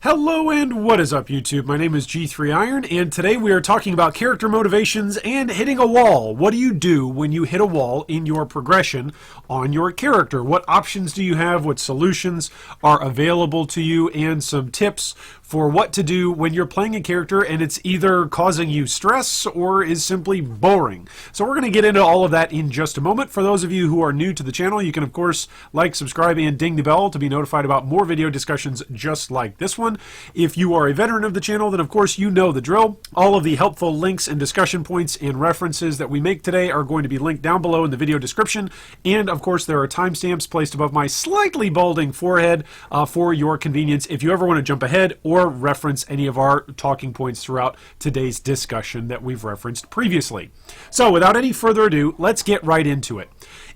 Hello and what is up YouTube? My name is G3Iron and today we are talking about character motivations and hitting a wall. What do you do when you hit a wall in your progression on your character? What options do you have? What solutions are available to you? And some tips for what to do when you're playing a character and it's either causing you stress or is simply boring. So we're going to get into all of that in just a moment. For those of you who are new to the channel, you can of course like, subscribe, and ding the bell to be notified about more video discussions just like this one. If you are a veteran of the channel, then of course you know the drill. All of the helpful links and discussion points and references that we make today are going to be linked down below in the video description. And of course there are timestamps placed above my slightly balding forehead for your convenience if you ever want to jump ahead or reference any of our talking points throughout today's discussion that we've referenced previously. So without any further ado, let's get right into it.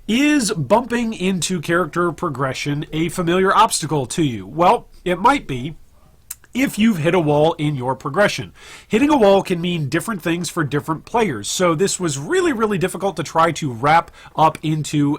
Is bumping into character progression a familiar obstacle to you? Well, it might be if you've hit a wall in your progression. Hitting a wall can mean different things for different players, so this was really difficult to try to wrap up into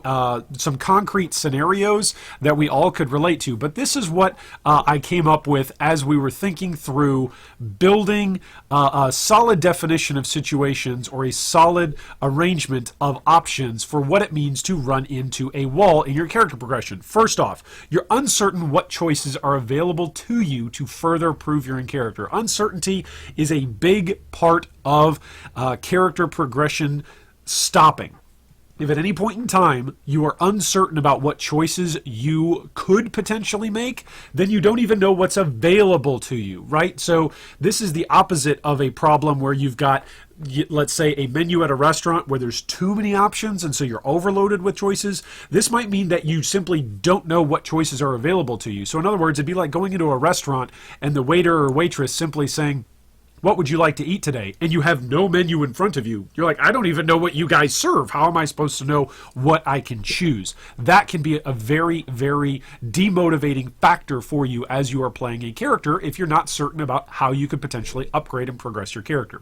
some concrete scenarios that we all could relate to. But this is what I came up with as we were thinking through building a solid definition of situations or a solid arrangement of options for what it means to run into a wall in your character progression. First off, you're uncertain what choices are available to you to further prove you're in character. Uncertainty is a big part of character progression stopping. If at any point in time you are uncertain about what choices you could potentially make, then you don't even know what's available to you, right? So this is the opposite of a problem where you've got, let's say, a menu at a restaurant where there's too many options and so you're overloaded with choices. This might mean that you simply don't know what choices are available to you. So in other words, it'd be like going into a restaurant and the waiter or waitress simply saying, "What would you like to eat today?" And you have no menu in front of you. You're like, "I don't even know what you guys serve. How am I supposed to know what I can choose?" That can be a very demotivating factor for you as you are playing a character if you're not certain about how you could potentially upgrade and progress your character.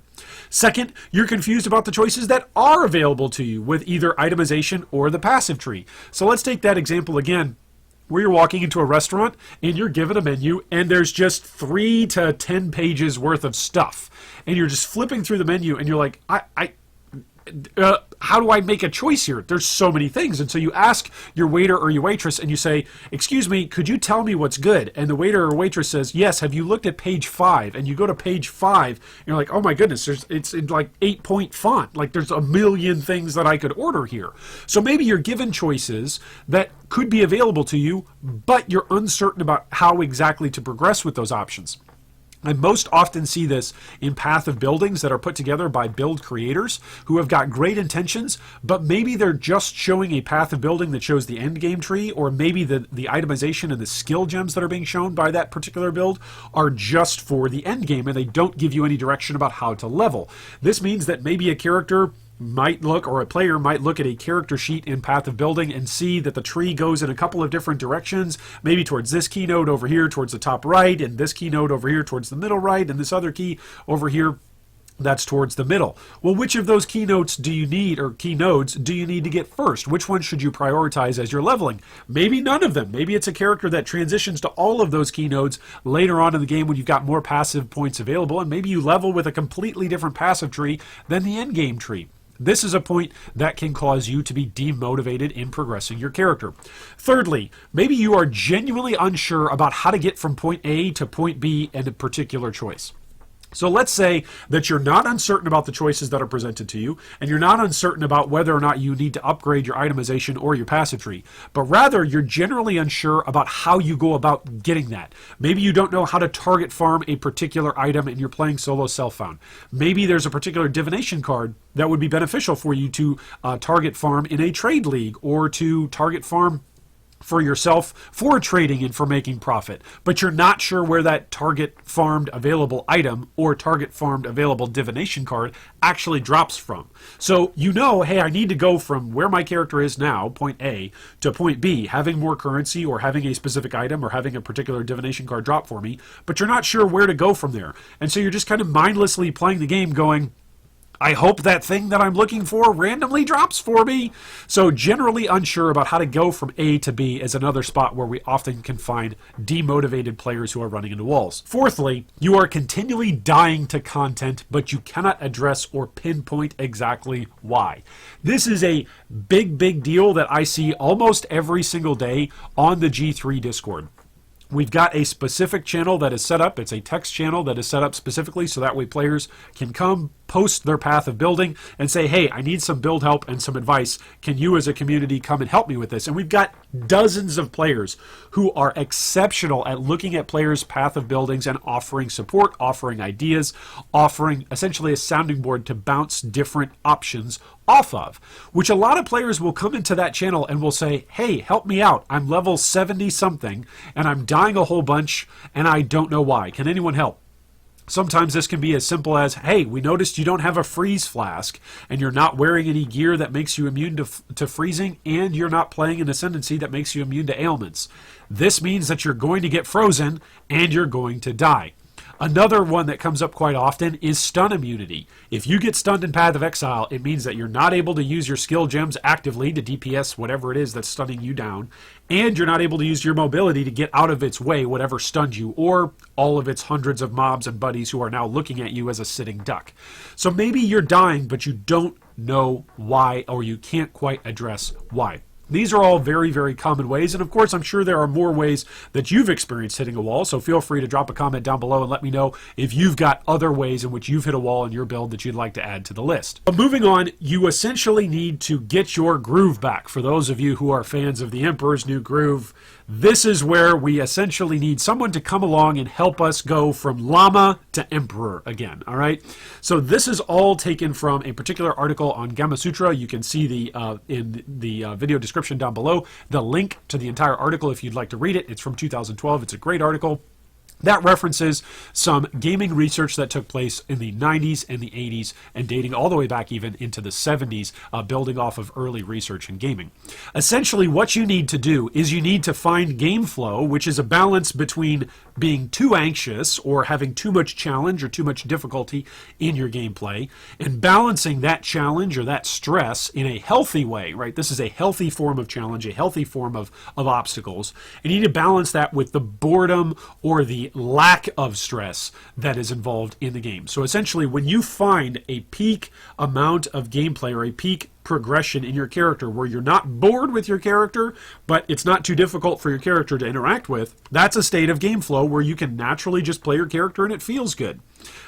Second, you're confused about the choices that are available to you with either itemization or the passive tree. So let's take that example again, where you're walking into a restaurant and you're given a menu and there's just 3 to 10 pages worth of stuff. And you're just flipping through the menu and you're like, how do I make a choice here? There's so many things. And so you ask your waiter or your waitress and you say, "Excuse me, could you tell me what's good?" And the waiter or waitress says, "Yes, have you looked at page 5? And you go to page 5 and you're like, "Oh my goodness, it's in like 8-point font. Like there's a million things that I could order here." So maybe you're given choices that could be available to you, but you're uncertain about how exactly to progress with those options. I most often see this in path of buildings that are put together by build creators who have got great intentions, but maybe they're just showing a path of building that shows the end game tree, or maybe the itemization and the skill gems that are being shown by that particular build are just for the end game and they don't give you any direction about how to level. This means that maybe a character might look, or a player might look at a character sheet in Path of Building and see that the tree goes in a couple of different directions, maybe towards this key node over here towards the top right, and this key node over here towards the middle right, and this other key over here that's towards the middle. Well, which of those keynotes do you need, or key nodes do you need to get first? Which one should you prioritize as you're leveling? Maybe none of them. Maybe it's a character that transitions to all of those keynotes later on in the game when you've got more passive points available, and maybe you level with a completely different passive tree than the end game tree. This is a point that can cause you to be demotivated in progressing your character. Thirdly, maybe you are genuinely unsure about how to get from point A to point B in a particular choice. So let's say that you're not uncertain about the choices that are presented to you, and you're not uncertain about whether or not you need to upgrade your itemization or your passive tree, but rather you're generally unsure about how you go about getting that. Maybe you don't know how to target farm a particular item and you're playing solo self-found. Maybe there's a particular divination card that would be beneficial for you to target farm in a trade league, or to target farm for yourself for trading and for making profit, but you're not sure where that target farmed available item or target farmed available divination card actually drops from. So you know, hey, I need to go from where my character is now, point A, to point B, having more currency or having a specific item or having a particular divination card drop for me, but you're not sure where to go from there. And so you're just kind of mindlessly playing the game going, I hope that thing that I'm looking for randomly drops for me. So generally unsure about how to go from A to B is another spot where we often can find demotivated players who are running into walls. Fourthly, you are continually dying to content, but you cannot address or pinpoint exactly why. This is a big deal that I see almost every single day on the G3 Discord. We've got a specific channel that is set up. It's a text channel that is set up specifically so that way players can come post their path of building and say, hey, I need some build help and some advice. Can you as a community come and help me with this? And we've got dozens of players who are exceptional at looking at players' path of buildings and offering support, offering ideas, offering essentially a sounding board to bounce different options off of, which a lot of players will come into that channel and will say, hey, help me out. I'm level 70 something and I'm dying a whole bunch and I don't know why. Can anyone help? Sometimes this can be as simple as, hey, we noticed you don't have a freeze flask and you're not wearing any gear that makes you immune to freezing, and you're not playing an ascendancy that makes you immune to ailments. This means that you're going to get frozen and you're going to die. Another one that comes up quite often is stun immunity. If you get stunned in Path of Exile, it means that you're not able to use your skill gems actively to DPS whatever it is that's stunning you down, and you're not able to use your mobility to get out of its way, whatever stunned you, or all of its hundreds of mobs and buddies who are now looking at you as a sitting duck. So maybe you're dying, but you don't know why, or you can't quite address why. These are all very common ways, and of course I'm sure there are more ways that you've experienced hitting a wall, so feel free to drop a comment down below and let me know if you've got other ways in which you've hit a wall in your build that you'd like to add to the list. But moving on, you essentially need to get your groove back. For those of you who are fans of the Emperor's New Groove, this is where we essentially need someone to come along and help us go from llama to emperor again, all right? So this is all taken from a particular article on Gamasutra. You can see in the video description down below the link to the entire article if you'd like to read it. It's from 2012. It's a great article that references some gaming research that took place in the 90s and the 80s and dating all the way back even into the 70s, building off of early research in gaming. Essentially, what you need to do is you need to find game flow, which is a balance between being too anxious or having too much challenge or too much difficulty in your gameplay, and balancing that challenge or that stress in a healthy way, right? This is a healthy form of challenge, a healthy form of obstacles. And you need to balance that with the boredom or the lack of stress that is involved in the game. So essentially, when you find a peak amount of gameplay or a peak progression in your character where you're not bored with your character, but it's not too difficult for your character to interact with, that's a state of game flow where you can naturally just play your character and it feels good.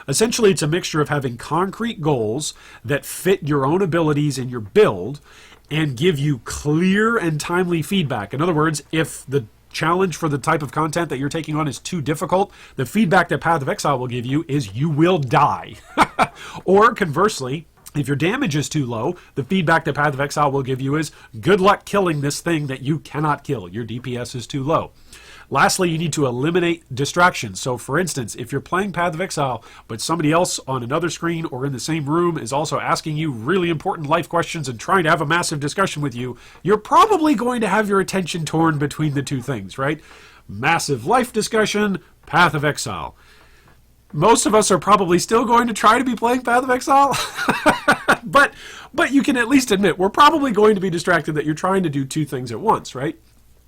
Essentially, it's a mixture of having concrete goals that fit your own abilities in your build and give you clear and timely feedback. In other words, if the challenge for the type of content that you're taking on is too difficult, the feedback that Path of Exile will give you is you will die. Or conversely, if your damage is too low, the feedback that Path of Exile will give you is good luck killing this thing that you cannot kill. Your DPS is too low. Lastly, you need to eliminate distractions. So for instance, if you're playing Path of Exile, but somebody else on another screen or in the same room is also asking you really important life questions and trying to have a massive discussion with you, you're probably going to have your attention torn between the two things, right? Massive life discussion, Path of Exile. Most of us are probably still going to try to be playing Path of Exile, but you can at least admit we're probably going to be distracted that you're trying to do two things at once, right?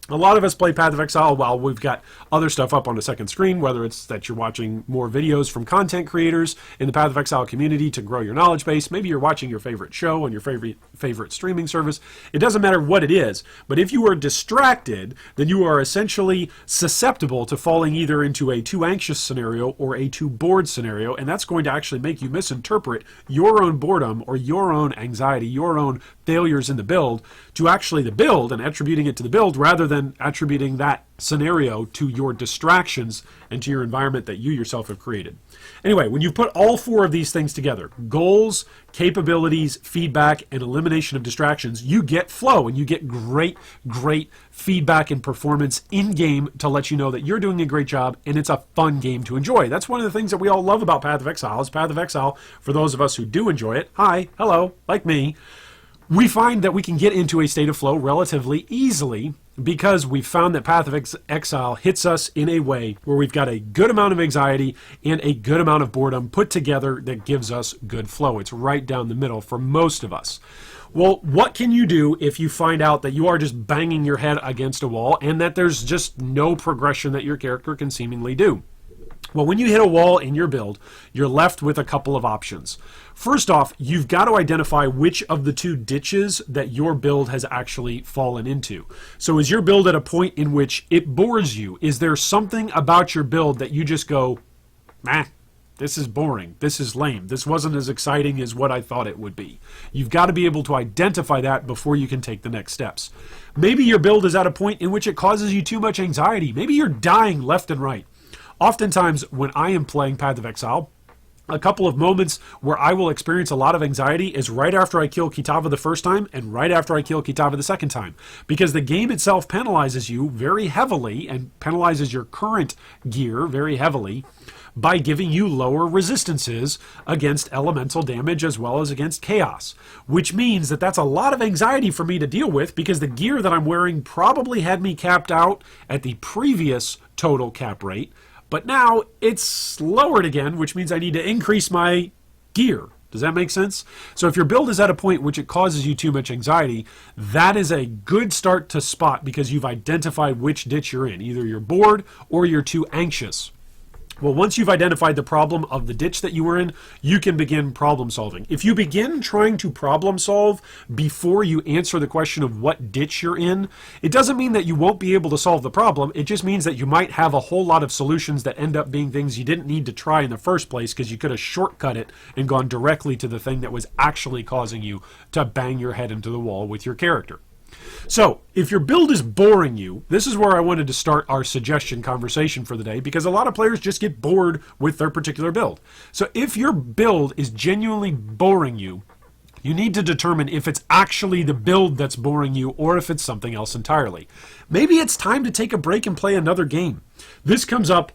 A lot of us play Path of Exile while we've got other stuff up on the second screen, whether it's that you're watching more videos from content creators in the Path of Exile community to grow your knowledge base. Maybe you're watching your favorite show on your favorite streaming service. It doesn't matter what it is, but if you are distracted, then you are essentially susceptible to falling either into a too anxious scenario or a too bored scenario, and that's going to actually make you misinterpret your own boredom or your own anxiety, your own failures in the build to actually the build and attributing it to the build rather than attributing that scenario to your distractions and to your environment that you yourself have created. Anyway, when you put all four of these things together, goals, capabilities, feedback, and elimination of distractions, you get flow and you get great feedback and performance in-game to let you know that you're doing a great job and it's a fun game to enjoy. That's one of the things that we all love about Path of Exile is Path of Exile, for those of us who do enjoy it, hi, hello, like me, we find that we can get into a state of flow relatively easily because we've found that Path of Exile hits us in a way where we've got a good amount of anxiety and a good amount of boredom put together that gives us good flow. It's right down the middle for most of us. Well, what can you do if you find out that you are just banging your head against a wall and that there's just no progression that your character can seemingly do? Well, when you hit a wall in your build, you're left with a couple of options. First off, you've got to identify which of the two ditches that your build has actually fallen into. So is your build at a point in which it bores you? Is there something about your build that you just go, meh, this is boring, this is lame, this wasn't as exciting as what I thought it would be? You've got to be able to identify that before you can take the next steps. Maybe your build is at a point in which it causes you too much anxiety. Maybe you're dying left and right. Oftentimes, when I am playing Path of Exile, a couple of moments where I will experience a lot of anxiety is right after I kill Kitava the first time and right after I kill Kitava the second time. Because the game itself penalizes you very heavily and penalizes your current gear very heavily by giving you lower resistances against elemental damage as well as against chaos. Which means that that's a lot of anxiety for me to deal with because the gear that I'm wearing probably had me capped out at the previous total cap rate. But now it's lowered again, which means I need to increase my gear. Does that make sense? So if your build is at a point which it causes you too much anxiety, that is a good start to spot because you've identified which ditch you're in. Either you're bored or you're too anxious. Well, once you've identified the problem of the ditch that you were in, you can begin problem solving. If you begin trying to problem solve before you answer the question of what ditch you're in, it doesn't mean that you won't be able to solve the problem. It just means that you might have a whole lot of solutions that end up being things you didn't need to try in the first place because you could have shortcut it and gone directly to the thing that was actually causing you to bang your head into the wall with your character. So, if your build is boring you, this is where I wanted to start our suggestion conversation for the day because a lot of players just get bored with their particular build. So if your build is genuinely boring you, you need to determine if it's actually the build that's boring you or if it's something else entirely. Maybe it's time to take a break and play another game. This comes up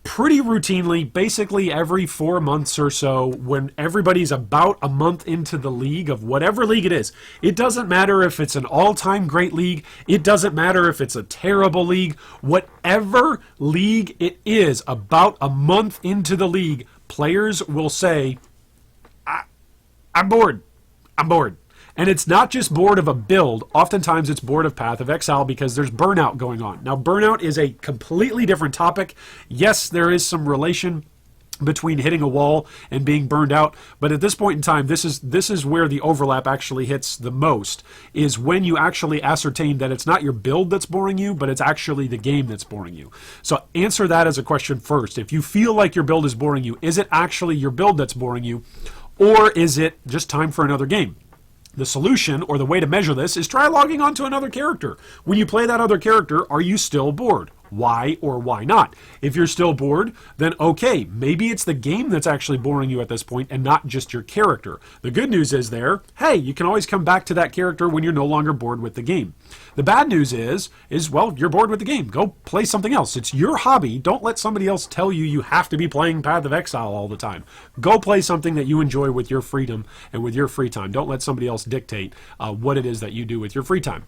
pretty routinely, basically every 4 months or so, when everybody's about a month into the league of whatever league it is. It doesn't matter if it's an all-time great league. It doesn't matter if it's a terrible league. Whatever league it is, about a month into the league, players will say, I'm bored. I'm bored. And it's not just bored of a build. Oftentimes it's bored of Path of Exile because there's burnout going on. Now, burnout is a completely different topic. Yes, there is some relation between hitting a wall and being burned out, but at this point in time, this is where the overlap actually hits the most, is when you actually ascertain that it's not your build that's boring you, but it's actually the game that's boring you. So answer that as a question first. If you feel like your build is boring you, is it actually your build that's boring you, or is it just time for another game? The solution, or the way to measure this, is try logging on to another character. When you play that other character, are you still bored? Why or why not? If you're still bored, then okay, maybe it's the game that's actually boring you at this point and not just your character. The good news is hey, you can always come back to that character when you're no longer bored with the game. The bad news is well, you're bored with the game. Go play something else. It's your hobby. Don't let somebody else tell you you have to be playing Path of Exile all the time. Go play something that you enjoy with your freedom and with your free time. Don't let somebody else dictate what it is that you do with your free time.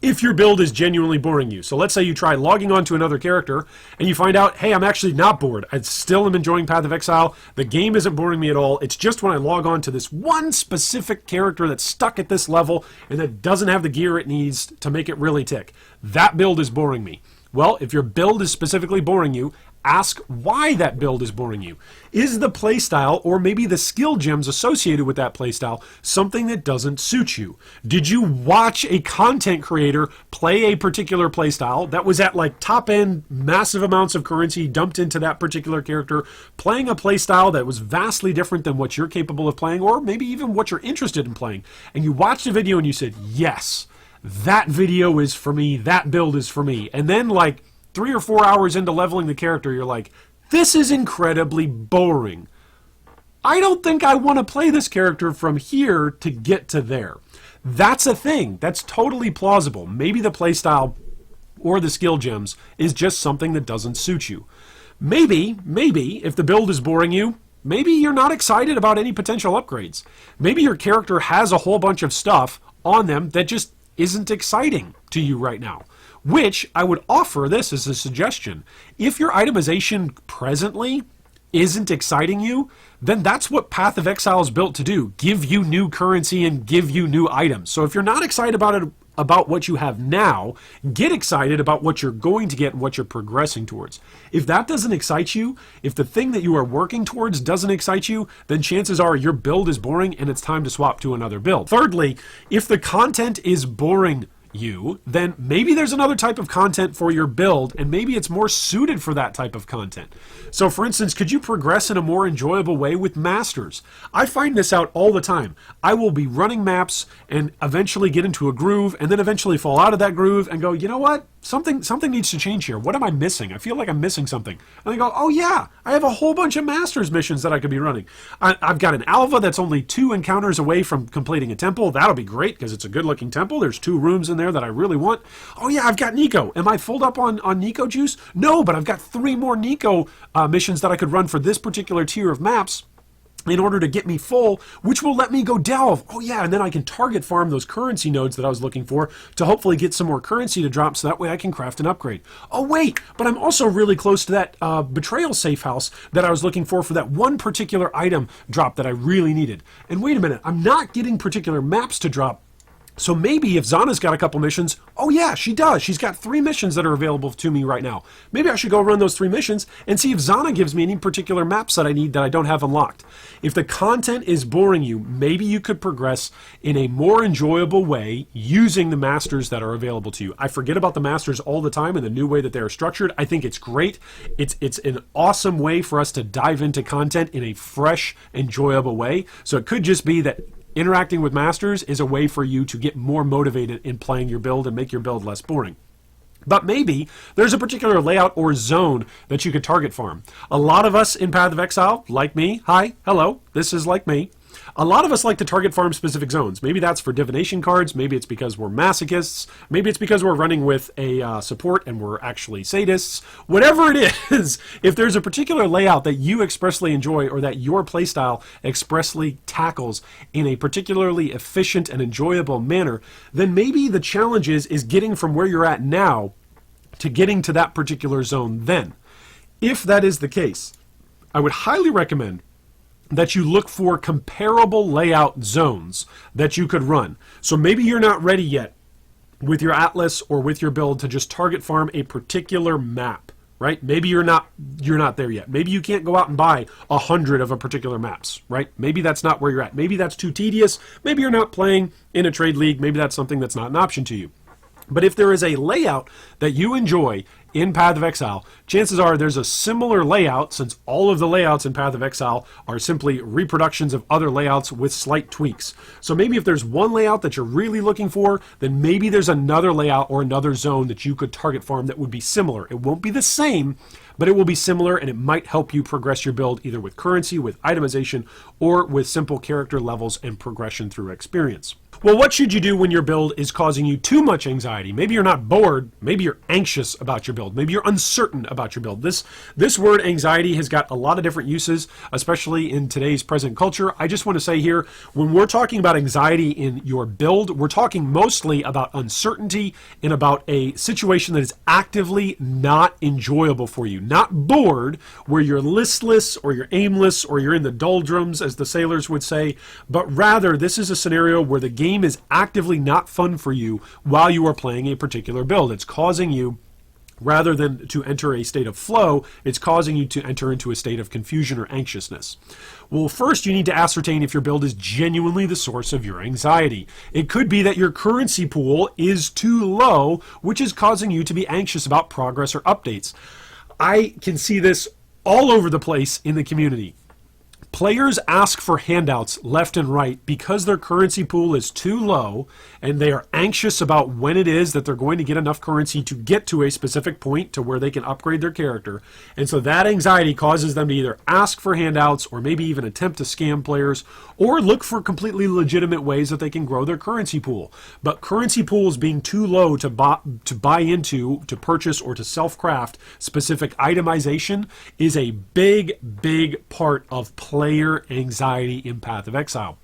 If your build is genuinely boring you. So let's say you try logging on to another character and you find out, hey, I'm actually not bored. I still am enjoying Path of Exile. The game isn't boring me at all. It's just when I log on to this one specific character that's stuck at this level and that doesn't have the gear it needs to make it really tick. That build is boring me. Well, if your build is specifically boring you, ask why that build is boring you. Is the playstyle, or maybe the skill gems associated with that playstyle, something that doesn't suit you? Did you watch a content creator play a particular playstyle that was at like top end, massive amounts of currency dumped into that particular character, playing a playstyle that was vastly different than what you're capable of playing, or maybe even what you're interested in playing, and you watched a video and you said, yes, that video is for me, that build is for me, and then like 3 or 4 hours into leveling the character, you're like, this is incredibly boring. I don't think I want to play this character from here to get to there. That's a thing. That's totally plausible. Maybe the playstyle or the skill gems is just something that doesn't suit you. Maybe, if the build is boring you, maybe you're not excited about any potential upgrades. Maybe your character has a whole bunch of stuff on them that just isn't exciting to you right now. which I would offer this as a suggestion. If your itemization presently isn't exciting you, then that's what Path of Exile is built to do. Give you new currency and give you new items. So if you're not excited about what you have now, get excited about what you're going to get and what you're progressing towards. If that doesn't excite you, if the thing that you are working towards doesn't excite you, then chances are your build is boring and it's time to swap to another build. Thirdly, if the content is boring you, then maybe there's another type of content for your build, and maybe it's more suited for that type of content. So for instance, could you progress in a more enjoyable way with masters? I find this out all the time. I will be running maps and eventually get into a groove, and then eventually fall out of that groove and go, you know what? Something needs to change here. What am I missing? I feel like I'm missing something. And I go, oh yeah, I have a whole bunch of masters missions that I could be running. I've got an alpha that's only 2 encounters away from completing a temple. That'll be great because it's a good looking temple. There's 2 rooms in there that I really want. Oh yeah, I've got Nico. Am I full up on Nico juice? No, but I've got 3 more Nico missions that I could run for this particular tier of maps in order to get me full, which will let me go delve. Oh yeah, and then I can target farm those currency nodes that I was looking for to hopefully get some more currency to drop, so that way I can craft an upgrade. Oh wait, but I'm also really close to that betrayal safe house that I was looking for that one particular item drop that I really needed. And wait a minute, I'm not getting particular maps to drop. So maybe if Zana's got a couple missions, oh yeah, she does. She's got 3 missions that are available to me right now. Maybe I should go run those 3 missions and see if Zana gives me any particular maps that I need that I don't have unlocked. If the content is boring you, maybe you could progress in a more enjoyable way using the masters that are available to you. I forget about the masters all the time and the new way that they're structured. I think it's great. It's an awesome way for us to dive into content in a fresh, enjoyable way. So it could just be that interacting with masters is a way for you to get more motivated in playing your build and make your build less boring. But maybe there's a particular layout or zone that you could target farm. A lot of us in Path of Exile, like me, hi, hello, this is like me. A lot of us like to target farm specific zones. Maybe that's for divination cards. Maybe it's because we're masochists. Maybe it's because we're running with a support and we're actually sadists. Whatever it is, if there's a particular layout that you expressly enjoy or that your playstyle expressly tackles in a particularly efficient and enjoyable manner, then maybe the challenge is getting from where you're at now to getting to that particular zone then. If that is the case, I would highly recommend that you look for comparable layout zones that you could run. So maybe you're not ready yet with your atlas or with your build to just target farm a particular map, right? Maybe you're not there yet. Maybe you can't go out and buy 100 of a particular maps, right? Maybe that's not where you're at. Maybe that's too tedious. Maybe you're not playing in a trade league. Maybe that's something that's not an option to you. But if there is a layout that you enjoy in Path of Exile, chances are there's a similar layout, since all of the layouts in Path of Exile are simply reproductions of other layouts with slight tweaks. So maybe if there's one layout that you're really looking for, then maybe there's another layout or another zone that you could target farm that would be similar. It won't be the same, but it will be similar, and it might help you progress your build either with currency, with itemization, or with simple character levels and progression through experience. Well, what should you do when your build is causing you too much anxiety? Maybe you're not bored. Maybe you're anxious about your build. Maybe you're uncertain about your build. This word anxiety has got a lot of different uses, especially in today's present culture. I just want to say here, when we're talking about anxiety in your build, we're talking mostly about uncertainty and about a situation that is actively not enjoyable for you. Not bored, where you're listless or you're aimless or you're in the doldrums, as the sailors would say, but rather this is a scenario where the game is actively not fun for you while you are playing a particular build. It's causing you, rather than to enter a state of flow, it's causing you to enter into a state of confusion or anxiousness. Well, first you need to ascertain if your build is genuinely the source of your anxiety. It could be that your currency pool is too low, which is causing you to be anxious about progress or updates. I can see this all over the place in the community. Players ask for handouts left and right because their currency pool is too low, and they are anxious about when it is that they're going to get enough currency to get to a specific point to where they can upgrade their character. And so that anxiety causes them to either ask for handouts or maybe even attempt to scam players or look for completely legitimate ways that they can grow their currency pool. But currency pools being too low to buy into, to purchase, or to self-craft specific itemization is a big, big part of player anxiety in Path of Exile.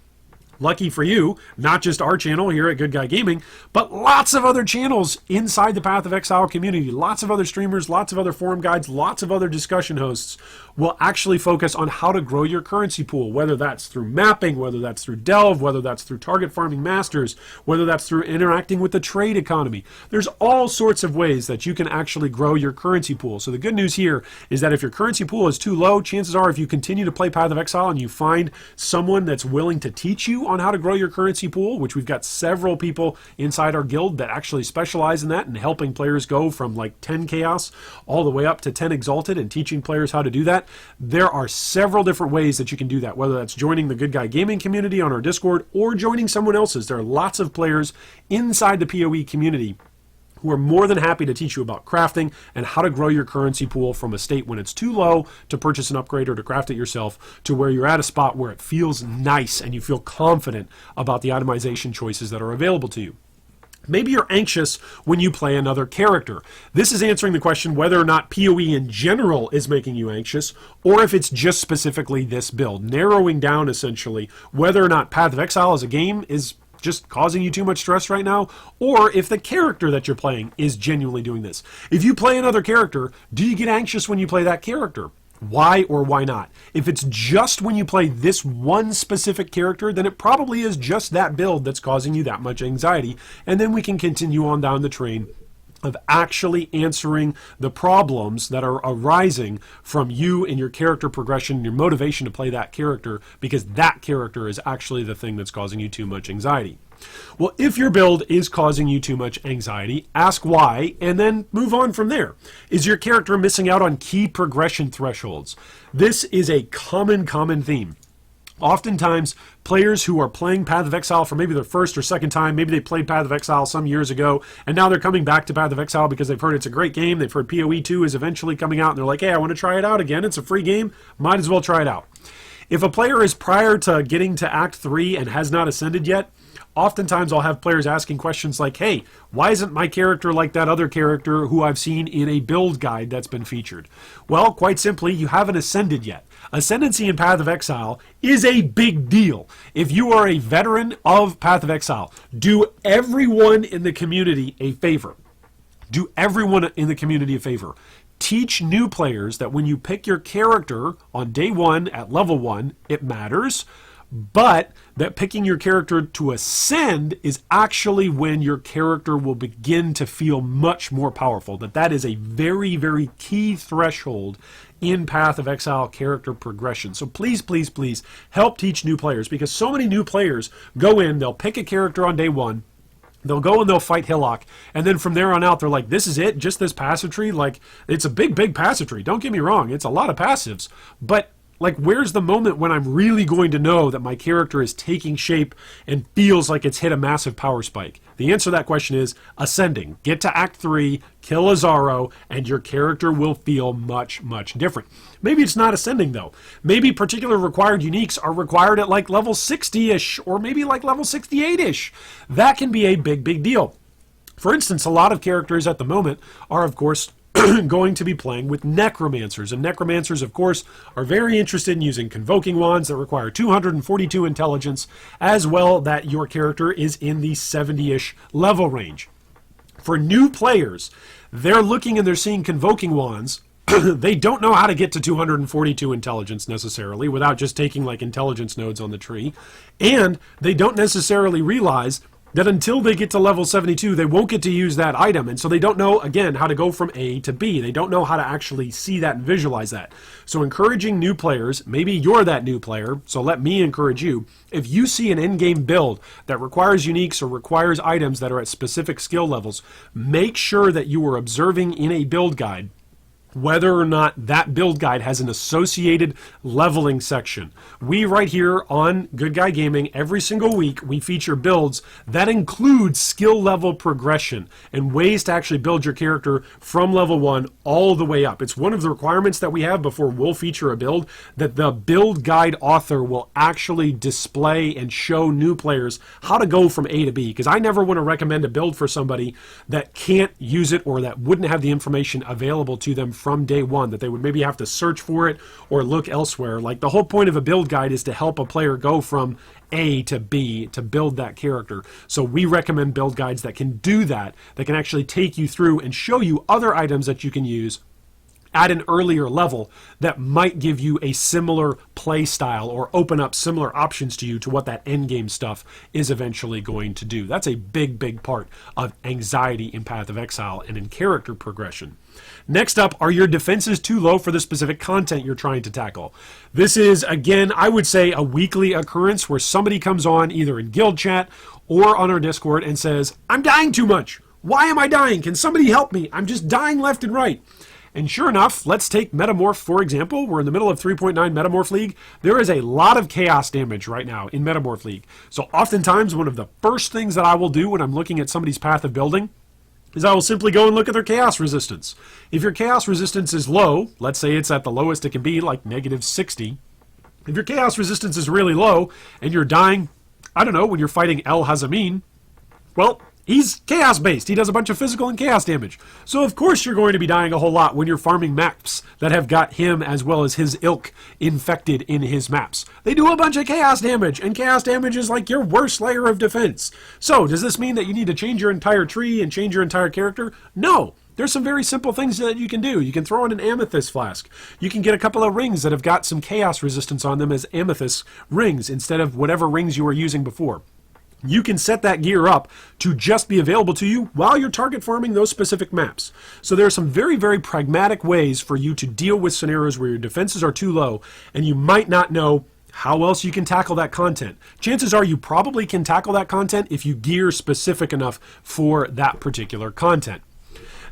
Lucky for you, not just our channel here at Good Guy Gaming, but lots of other channels inside the Path of Exile community, lots of other streamers, lots of other forum guides, lots of other discussion hosts will actually focus on how to grow your currency pool, whether that's through mapping, whether that's through Delve, whether that's through target farming masters, whether that's through interacting with the trade economy. There's all sorts of ways that you can actually grow your currency pool. So the good news here is that if your currency pool is too low, chances are if you continue to play Path of Exile and you find someone that's willing to teach you on how to grow your currency pool, which we've got several people inside our guild that actually specialize in that and helping players go from like 10 chaos all the way up to 10 exalted and teaching players how to do that. There are several different ways that you can do that, whether that's joining the Good Guy Gaming community on our Discord or joining someone else's. There are lots of players inside the POE community who are more than happy to teach you about crafting and how to grow your currency pool from a state when it's too low to purchase an upgrade or to craft it yourself to where you're at a spot where it feels nice and you feel confident about the itemization choices that are available to you. Maybe you're anxious when you play another character. This is answering the question whether or not PoE in general is making you anxious, or if it's just specifically this build. Narrowing down, essentially, whether or not Path of Exile as a game is just causing you too much stress right now, or if the character that you're playing is genuinely doing this. If you play another character, do you get anxious when you play that character? Why or why not? If it's just when you play this one specific character, then it probably is just that build that's causing you that much anxiety. And then we can continue on down the train of actually answering the problems that are arising from you and your character progression and your motivation to play that character, because that character is actually the thing that's causing you too much anxiety. Well, if your build is causing you too much anxiety, ask why, and then move on from there. Is your character missing out on key progression thresholds? This is a common theme. Oftentimes, players who are playing Path of Exile for maybe their first or second time, maybe they played Path of Exile some years ago, and now they're coming back to Path of Exile because they've heard it's a great game, they've heard PoE 2 is eventually coming out, and they're like, hey, I want to try it out again, it's a free game, might as well try it out. If a player is prior to getting to Act 3 and has not ascended yet, oftentimes I'll have players asking questions like, hey, why isn't my character like that other character who I've seen in a build guide that's been featured? Well, quite simply, you haven't ascended yet. Ascendancy in Path of Exile is a big deal. If you are a veteran of Path of Exile, do everyone in the community a favor. Do everyone in the community a favor. Teach new players that when you pick your character on day 1 at level 1, it matters, but that picking your character to ascend is actually when your character will begin to feel much more powerful. That is a very key threshold in Path of Exile character progression. So please help teach new players, because so many new players go in, they'll pick a character on day 1, they'll go and they'll fight Hillock, and then from there on out, they're like, this is it? Just this passive tree? Like, it's a big passive tree. Don't get me wrong. It's a lot of passives. But, like, where's the moment when I'm really going to know that my character is taking shape and feels like it's hit a massive power spike? The answer to that question is ascending. Get to Act 3, kill Azaro, and your character will feel much different. Maybe it's not ascending, though. Maybe particular required uniques are required at like level 60-ish, or maybe like level 68-ish. That can be a big deal. For instance, a lot of characters at the moment are, of course, going to be playing with necromancers, and necromancers, of course, are very interested in using convoking wands that require 242 intelligence, as well that your character is in the 70-ish level range. For new players, they're looking and they're seeing convoking wands. They don't know how to get to 242 intelligence necessarily without just taking like intelligence nodes on the tree, and they don't necessarily realize that until they get to level 72, they won't get to use that item. And so they don't know, again, how to go from A to B. They don't know how to actually see that and visualize that. So encouraging new players, maybe you're that new player, so let me encourage you. If you see an in-game build that requires uniques or requires items that are at specific skill levels, make sure that you are observing in a build guide whether or not that build guide has an associated leveling section. We right here on Good Guy Gaming, every single week, we feature builds that include skill level progression and ways to actually build your character from level 1 all the way up. It's one of the requirements that we have before we'll feature a build, that the build guide author will actually display and show new players how to go from A to B, because I never want to recommend a build for somebody that can't use it or that wouldn't have the information available to them from day one, that they would maybe have to search for it or look elsewhere. Like, the whole point of a build guide is to help a player go from A to B to build that character. So we recommend build guides that can do that, that can actually take you through and show you other items that you can use at an earlier level that might give you a similar play style or open up similar options to you to what that end game stuff is eventually going to do. That's a big, big part of anxiety in Path of Exile and in character progression. Next up, are your defenses too low for the specific content you're trying to tackle? This is, again, I would say a weekly occurrence where somebody comes on either in guild chat or on our Discord and says, I'm dying too much. Why am I dying? Can somebody help me? I'm just dying left and right. And sure enough, let's take Metamorph, for example. We're in the middle of 3.9 Metamorph League. There is a lot of chaos damage right now in Metamorph League. So oftentimes, one of the first things that I will do when I'm looking at somebody's path of building is I will simply go and look at their chaos resistance. If your chaos resistance is low, let's say it's at the lowest it can be, like -60. If your chaos resistance is really low and you're dying, I don't know, when you're fighting El Hazamin, well, he's chaos-based. He does a bunch of physical and chaos damage. So of course you're going to be dying a whole lot when you're farming maps that have got him as well as his ilk infected in his maps. They do a bunch of chaos damage, and chaos damage is like your worst layer of defense. So does this mean that you need to change your entire tree and change your entire character? No. There's some very simple things that you can do. You can throw in an amethyst flask. You can get a couple of rings that have got some chaos resistance on them as amethyst rings instead of whatever rings you were using before. You can set that gear up to just be available to you while you're target farming those specific maps. So there are some very, very pragmatic ways for you to deal with scenarios where your defenses are too low and you might not know how else you can tackle that content. Chances are you probably can tackle that content if you gear specific enough for that particular content.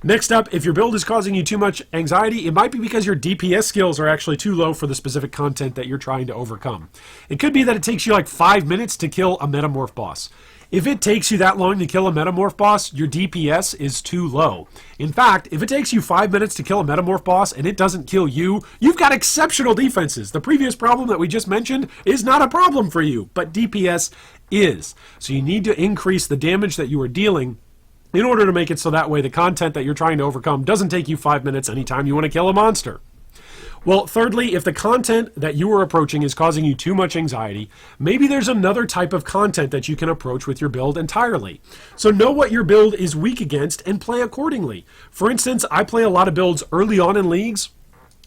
Next up, if your build is causing you too much anxiety, it might be because your DPS skills are actually too low for the specific content that you're trying to overcome. It could be that it takes you like 5 minutes to kill a Metamorph boss. If it takes you that long to kill a Metamorph boss, your DPS is too low. In fact, if it takes you 5 minutes to kill a Metamorph boss and it doesn't kill you, you've got exceptional defenses. The previous problem that we just mentioned is not a problem for you, but DPS is. So you need to increase the damage that you are dealing in order to make it so that way the content that you're trying to overcome doesn't take you 5 minutes anytime you want to kill a monster. Well, thirdly, if the content that you are approaching is causing you too much anxiety, maybe there's another type of content that you can approach with your build entirely. So know what your build is weak against and play accordingly. For instance, I play a lot of builds early on in leagues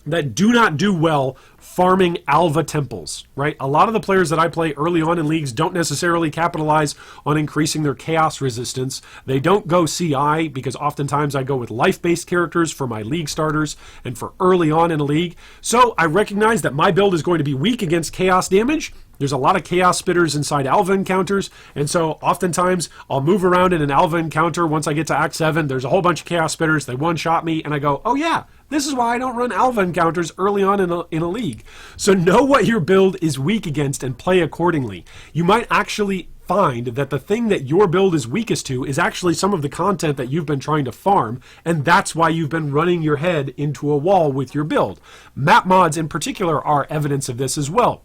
that do not do well farming Alva temples, right? A lot of the players that I play early on in leagues don't necessarily capitalize on increasing their chaos resistance. They don't go CI because oftentimes I go with life-based characters for my league starters and for early on in a league. So I recognize that my build is going to be weak against chaos damage. There's a lot of chaos spitters inside Alva encounters, and so oftentimes I'll move around in an Alva encounter. Once I get to Act 7, there's a whole bunch of chaos spitters. They one-shot me, and I go, oh yeah, this is why I don't run Alva encounters early on in a league. So know what your build is weak against and play accordingly. You might actually find that the thing that your build is weakest to is actually some of the content that you've been trying to farm, and that's why you've been running your head into a wall with your build. Map mods in particular are evidence of this as well.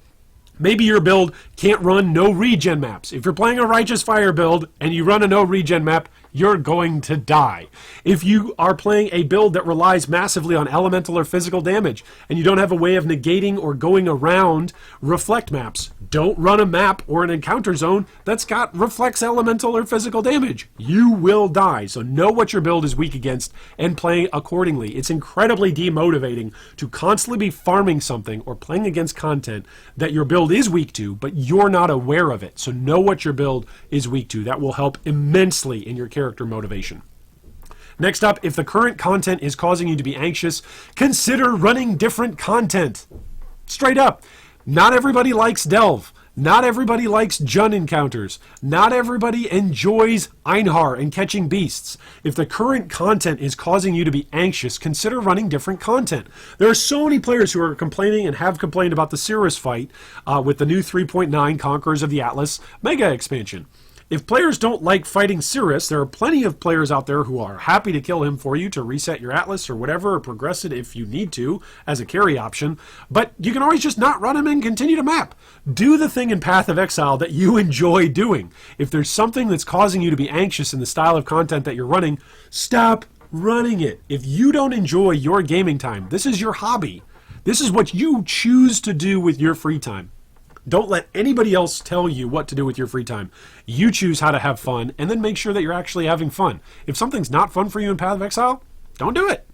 Maybe your build can't run no regen maps. If you're playing a Righteous Fire build and you run a no regen map, you're going to die. If you are playing a build that relies massively on elemental or physical damage and you don't have a way of negating or going around reflect maps, don't run a map or an encounter zone that's got reflects elemental or physical damage. You will die. So know what your build is weak against and play accordingly. It's incredibly demotivating to constantly be farming something or playing against content that your build is weak to, but you're not aware of it. So know what your build is weak to. That will help immensely in your character motivation. Next up, if the current content is causing you to be anxious, consider running different content. Straight up. Not everybody likes Delve. Not everybody likes Jun encounters. Not everybody enjoys Einhar and catching beasts. If the current content is causing you to be anxious, consider running different content. There are so many players who are complaining and have complained about the Cirrus fight with the new 3.9 Conquerors of the Atlas mega expansion. If players don't like fighting Cirrus, there are plenty of players out there who are happy to kill him for you to reset your Atlas or whatever, or progress it if you need to as a carry option. But you can always just not run him and continue to map. Do the thing in Path of Exile that you enjoy doing. If there's something that's causing you to be anxious in the style of content that you're running, stop running it. If you don't enjoy your gaming time, this is your hobby. This is what you choose to do with your free time. Don't let anybody else tell you what to do with your free time. You choose how to have fun, and then make sure that you're actually having fun. If something's not fun for you in Path of Exile, don't do it.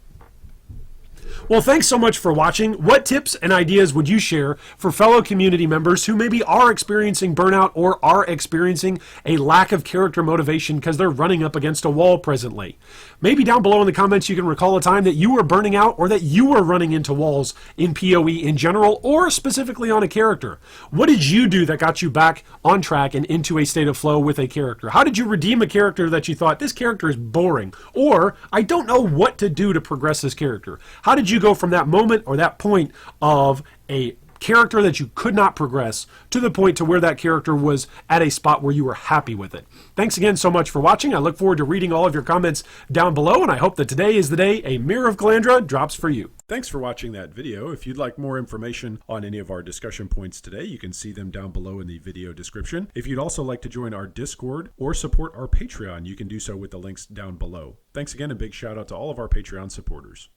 Well, thanks so much for watching. What tips and ideas would you share for fellow community members who maybe are experiencing burnout or are experiencing a lack of character motivation because they're running up against a wall presently? Maybe down below in the comments you can recall a time that you were burning out or that you were running into walls in PoE in general or specifically on a character. What did you do that got you back on track and into a state of flow with a character? How did you redeem a character that you thought, this character is boring, or I don't know what to do to progress this character? How did you go from that moment or that point of a character that you could not progress to the point to where that character was at a spot where you were happy with it? Thanks again so much for watching. I look forward to reading all of your comments down below, and I hope that today is the day a Mirror of Calandra drops for you. Thanks for watching that video. If you'd like more information on any of our discussion points today, you can see them down below in the video description. If you'd also like to join our Discord or support our Patreon, you can do so with the links down below. Thanks again, and big shout out to all of our Patreon supporters.